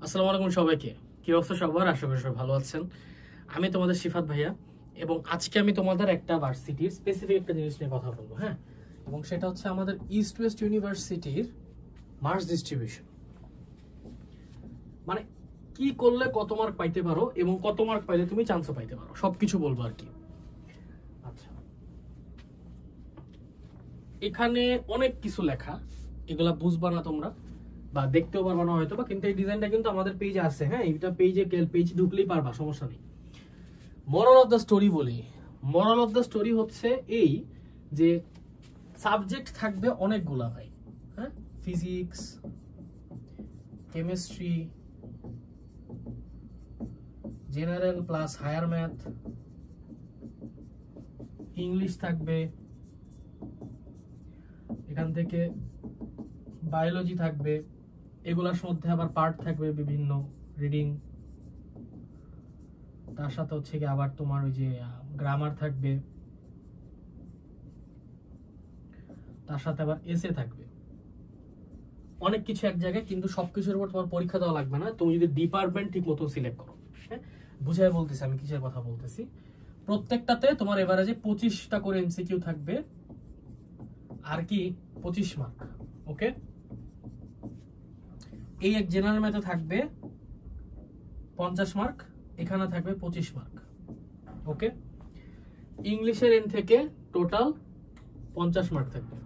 আসসালামু আলাইকুম সবাইকে। কি অবস্থা সবার? আশা করি সবাই ভালো আছেন। আমি তোমাদের শিফাত ভাইয়া এবং আজকে আমি তোমাদের একটা ভার্সিটির স্পেসিফিক একটা জিনিস নিয়ে কথা বলবো। হ্যাঁ, এবং সেটা হচ্ছে আমাদের ইস্ট ওয়েস্ট ইউনিভার্সিটির মার্কস ডিস্ট্রিবিউশন। মানে কি করলে কত মার্ক পাইতে পারো এবং কত মার্ক পাইলে তুমি চান্সও পাইতে পারো, সবকিছু বলবো আর কি। আচ্ছা, এখানে অনেক কিছু লেখা, এগুলা বুঝবা না তোমরা বা দেখতেও পারবা না হয়তো বা, কিন্তু এই ডিজাইনটা কিন্তু আমাদের পেজে আছে। হ্যাঁ, এটা পেজে ঢুকলেই পারবা, সমস্যা নেই। মোরাল অফ দ্য স্টোরি বলি। মোরাল অফ দ্য স্টোরি হচ্ছে এই যে সাবজেক্ট থাকবে অনেকগুলা ভাই। হ্যাঁ, physics, chemistry, general plus higher math, English থাকবে, এখান থেকে বায়োলজি থাকবে, এগুলার মধ্যে আবার পার্ট থাকবে বিভিন্ন রিডিং, তার সাথে হচ্ছে কি আবার তোমার ওই যে গ্রামার থাকবে, তার সাথে আবার এসে থাকবে, অনেক কিছু এক জায়গায়। কিন্তু সবকিছুর উপর তোমার পরীক্ষা দেওয়া লাগবে না, তুমি যদি ডিপার্টমেন্ট ঠিক মতো সিলেক্ট করো। হ্যাঁ, বুঝাই বলতেছি আমি কিসের কথা বলতেছি। প্রত্যেকটাতে তোমার এভারেজে 25টা করে এমসিকিউ থাকবে আর কি 25 মার্ক। ওকে, এই এক জেনারেল ম্যাথে থাকবে 50 মার্ক, এখানে থাকবে 25 মার্ক। ওকে, ইংলিশের এন থেকে টোটাল 50 মার্ক থাকবে,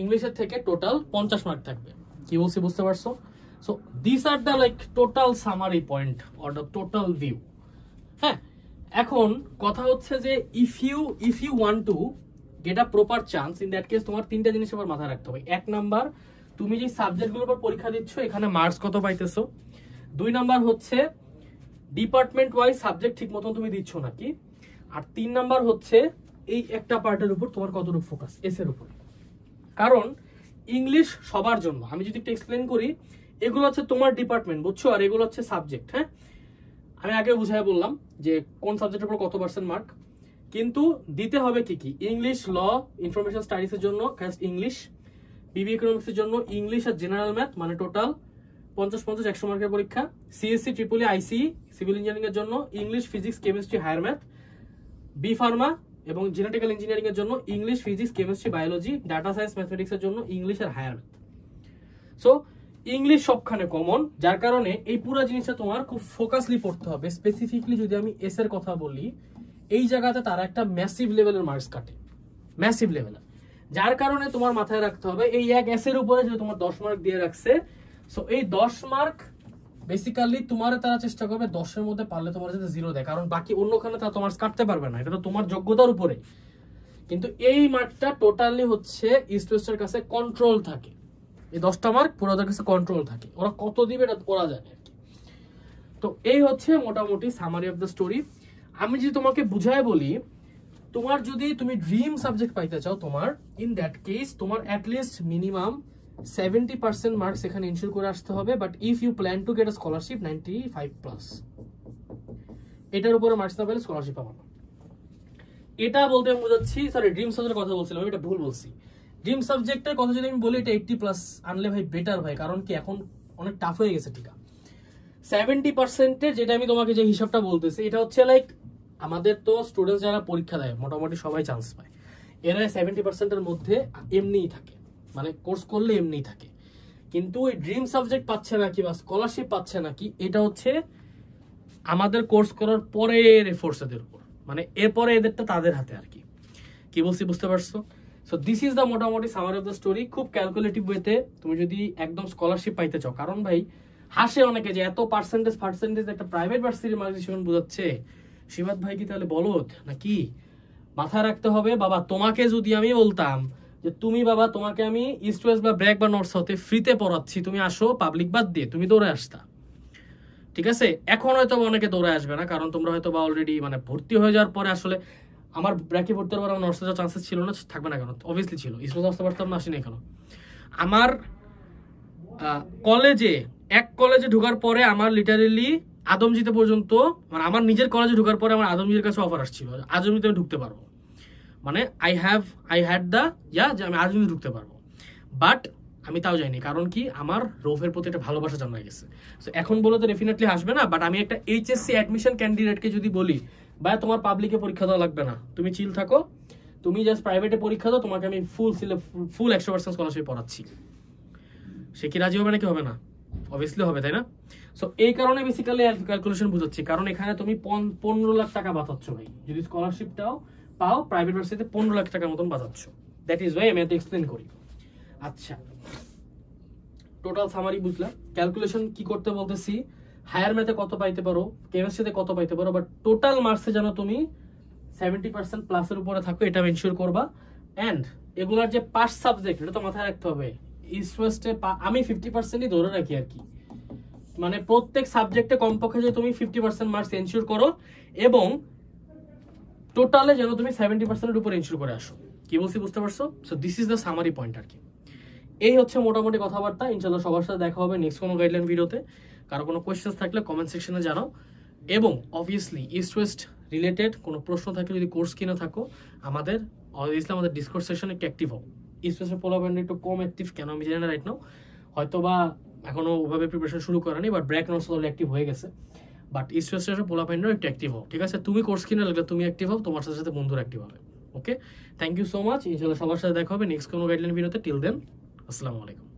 ইংলিশের থেকে টোটাল 50 মার্ক থাকবে। কি বলছি বুঝতে পারছো? So this are the like total summary point or the total view. হ্যাঁ, এখন কথা হচ্ছে যে if you want to get a proper chance, in that case তোমার তিনটা জিনিস আবার মাথায় রাখতে হবে। এক নাম্বার, তুমি যে সাবজেক্টগুলোর উপর পরীক্ষা দিচ্ছ এখানে মার্কস কত পাইতেছো। দুই নাম্বার হচ্ছে ডিপার্টমেন্ট ওয়াইজ সাবজেক্ট ঠিক মতো তুমি দিচ্ছ নাকি। আর তিন নাম্বার হচ্ছে এই একটা পার্টের উপর তোমার কতটুকু ফোকাস, এসের উপর। কারণ ইংলিশ সবার জন্য, আমি যদি একটু এক্সপ্লেন করি, এগুলো হচ্ছে তোমার ডিপার্টমেন্ট, বুঝছো, আর এগুলো হচ্ছে সাবজেক্ট। হ্যাঁ, আমি আগে বুঝাই বললাম যে কোন সাবজেক্টের উপর কত পার্সেন্ট মার্ক, কিন্তু দিতে হবে কি কি। ইংলিশ, ল, ইনফরমেশন স্টাডিজের জন্য ইংলিশ, বিবি ইকোনমিক্সের জন্য ইংলিশ আর জেনারেল ম্যাথ, মানে টোটাল 50-50 100 মার্কের পরীক্ষা। CSC, triple E, IC, civil engineering এর জন্য English, physics, chemistry, higher math. B pharma এবং জেনেটিক্যাল ইঞ্জিনিয়ারিং এর জন্য English, physics, chemistry, biology. Data science, mathematics এর জন্য ইংলিশ আর হায়ার ম্যাথ। সো ইংলিশ সবখানে কমন, যার কারণে এই পুরো জিনিসটা তোমার খুব ফোকাসলি পড়তে হবে। স্পেসিফিকলি যদি আমি এস এর কথা বলি, এই জায়গাতে তারা একটা ম্যাসিভ লেভেলের মার্কস কাটে, ম্যাসিভ লেভেলের, যার কারণে তোমার মাথায় রাখতে হবে এই এক এস এর উপরে যে তোমার 10 মার্ক দিয়ে রাখছে। সো এই 10 মার্ক বেসিক্যালি তোমার তারা চেষ্টা করবে 10-এর মধ্যে পারলে তোমার যাতে 0 দেয়, কারণ বাকি অন্যখানে তারা তোমার কাটতে পারবে না, এটা তো তোমার যোগ্যতার উপরে। কিন্তু এই মার্কটা টোটালি হচ্ছে ইস্ট ওয়েস্টের কাছে কন্ট্রোল থাকে, এই 10টা মার্ক পুরো ওদের কাছে কন্ট্রোল থাকে, ওরা কত দিবে এটা ওরা জানে আর কি। তো এই হচ্ছে মোটামুটি সামারি অফ দ্য স্টোরি। আমি যদি তোমাকে বুঝায় বলি, তোমার যদি তুমি ড্রিম সাবজেক্ট পাইতে চাও তোমার, ইন দ্যাট কেস তোমার অ্যাটলিস্ট মিনিমাম 70% মার্কস এখানে ইনশিওর করে আসতে হবে। But if you plan to get a scholarship 95+, এটার উপরে মার্কস না পেলে স্কলারশিপ পাবো না। এটা বলতে আমি বোঝাচ্ছি, সরি ড্রিম সাবজেক্টের কথা বলছিলাম, এটা ভুল বলছি। ড্রিম সাবজেক্টের কথা যদি আমি বলি, এটা 80+ আনলে ভাই বেটার ভাই, কারণ কি এখন অনেক টাফ হয়ে গেছে। ঠিক আছে, 70%-এর যেটা আমি তোমাকে যে হিসাবটা বলতেছি, এটা হচ্ছে লাইক আমাদের তো স্টুডেন্টস যারা পরীক্ষা দেয় মোটামুটি সবাই চান্স পায়, এরা 70%-এর মধ্যে এমনিই থাকে, মানে কোর্স করলে এমনিই থাকে। কিন্তু ওই ড্রিম সাবজেক্ট পাচ্ছে নাকি বা স্কলারশিপ পাচ্ছে নাকি, এটা হচ্ছে আমাদের কোর্স করার পরের এফোর্টসদের উপর, মানে এরপরে এদেরটা তাদের হাতে আর কি। কি বলছি বুঝতে পারছো? সো দিস ইজ দ্য মোটামুটি সামারি অফ দ্য স্টোরি। খুব ক্যালকুলেটিভ ওয়েতে তুমি যদি একদম স্কলারশিপ পাইতে চাও, কারণ ভাই হাসে অনেকে যে এত পার্সেন্টেজ একটা প্রাইভেট ভার্সিটির মার্কস বোঝাচ্ছে, শিবাত ভাই কি তাহলে বলদ নাকি? মাথায় রাখতে হবে বাবা, তোমাকে যদি আমি বলতাম যে তুমি বাবা তোমাকে আমি ইস্ট ওয়েস্ট বা ব্র্যাক বা নর্থ সাউথে ফ্রিতে পড়াচ্ছি, তুমি আসো পাবলিক বাদ দিয়ে, তুমি দৌড়ে আসতা। ঠিক আছে, এখন হয়তো অনেকে দৌড়ে আসবে না, কারণ তোমরা হয়তো বা অলরেডি মানে ভর্তি হয়ে যাওয়ার পরে, আসলে আমার ব্র্যাকে ভর্তি হওয়ার পর আমার নর্থ সাউথের চান্সেস ছিল না, থাকবে না কেন, অবভিয়াসলি ছিল, ইস্ট ওয়েস্ট আসতে পারতাম না, আসিনি কেন। আমার কলেজে ঢোকার পরে আমার লিটারেলি আদমজিতে পর্যন্ত, মানে আমার নিজের কলেজে ঢোকার পরে আমার আদমজির কাছে অফার আসছিল, আদমজিতে আমি ঢুকতে পারবো, মানে আই হ্যাড দ্য যে আমি আজমিরে ঢুকতে পারবো। বাট আমি তাও যাইনি, কারণ কি আমার রোফের প্রতি একটা ভালোবাসা জন্মায় গেছে। তো এখন বলে তো ডেফিনেটলি আসবে না, বাট আমি একটা এইচএসসি অ্যাডমিশন ক্যান্ডিডেটকে যদি বলি ভাই তোমার পাবলিকে পরীক্ষা দেওয়া লাগবে না, তুমি চিল থাকো, তুমি জাস্ট প্রাইভেটে পরীক্ষা দাও, তোমাকে আমি ফুল 100% স্কলারশিপ পড়াচ্ছি, সে কি রাজি হবে নাকি হবে না? অবভিয়াসলি হবে, তাই না? সো এই কারণে বেসিক্যালি ক্যালকুলেশন বুঝাচ্ছি, কারণ এখানে তুমি 15 লাখ টাকা বাঁচাচ্ছ ভাই, যদি স্কলারশিপটাও পাও প্রাইভেট ভার্সিটিতে 15 লাখ টাকার মতন বাঁচাচ্ছ। দ্যাট ইজ ওয়াই আমি এত এক্সপ্লেন করি। আচ্ছা, টোটাল সামারি বুঝলাম। ক্যালকুলেশন কি করতে বলতেছি, হায়ার ম্যাথে কত পাইতে পারো, কেমিস্ট্রিতে কত পাইতে পারো, বাট টোটাল মার্কসে যেন তুমি 70% প্লাসের উপরে থাকো, এটা এনশিওর করবা। এন্ড এগুলার যে পাস সাবজেক্ট, এটা তো মাথায় রাখতে হবে। ইস্ট ওয়েস্টে আমি 50%ই ধরে রাখি আর কি, মানে প্রত্যেক সাবজেক্টে কমপক্ষে যে তুমি 50% মার্কস এনশিওর করো, এবং টোটালে যেন তুমি 70%-এর উপর এনশিওর করে আসো। কি বলছি বুঝতে পারছো? So this is the summary point আর কি। এই হচ্ছে মোটামুটি কথাবার্তা। ইনশাল্লাহ সবার সাথে দেখা হবে নেক্সট কোনো গাইডলাইন ভিডিওতে। কারো কোনো কোয়েশ্চেন্স থাকলে কমেন্ট সেকশনে জানাও, এবং অবভিয়াসলি ইস্ট ওয়েস্ট রিলেটেড কোনো প্রশ্ন থাকলে যদি কোর্স কিনে থাকো, আমাদের অবভিয়াসলি আমাদের ডিসকর্ড সেকশনে একটু অ্যাক্টিভ হও। ইস্ট ওয়েস্টের পোলাবেন্ড একটু কম অ্যাক্টিভ, কেন আমি জানি না রাইট নাও, হয়তো বা এখনো ওভাবে প্রিপারেশন শুরু করেনি, but BRAC notes already active হয়ে গেছে। বাট ইস্ট ওয়েস্টের পোলাবেন্ডও একটু অ্যাক্টিভ হও, ঠিক আছে? তুমি কোর্স কিনে লাগলে তুমি অ্যাক্টিভ হও, তোমার সাথে সাথে বন্ধুরা অ্যাক্টিভ হবে। ওকে, থ্যাংক ইউ সো মাচ। ইনশাল্লাহ সবার সাথে দেখা হবে নেক্সট কোনো গাইডলাইন ভিডিওতে। টিল দেন, আসসালামু আলাইকুম।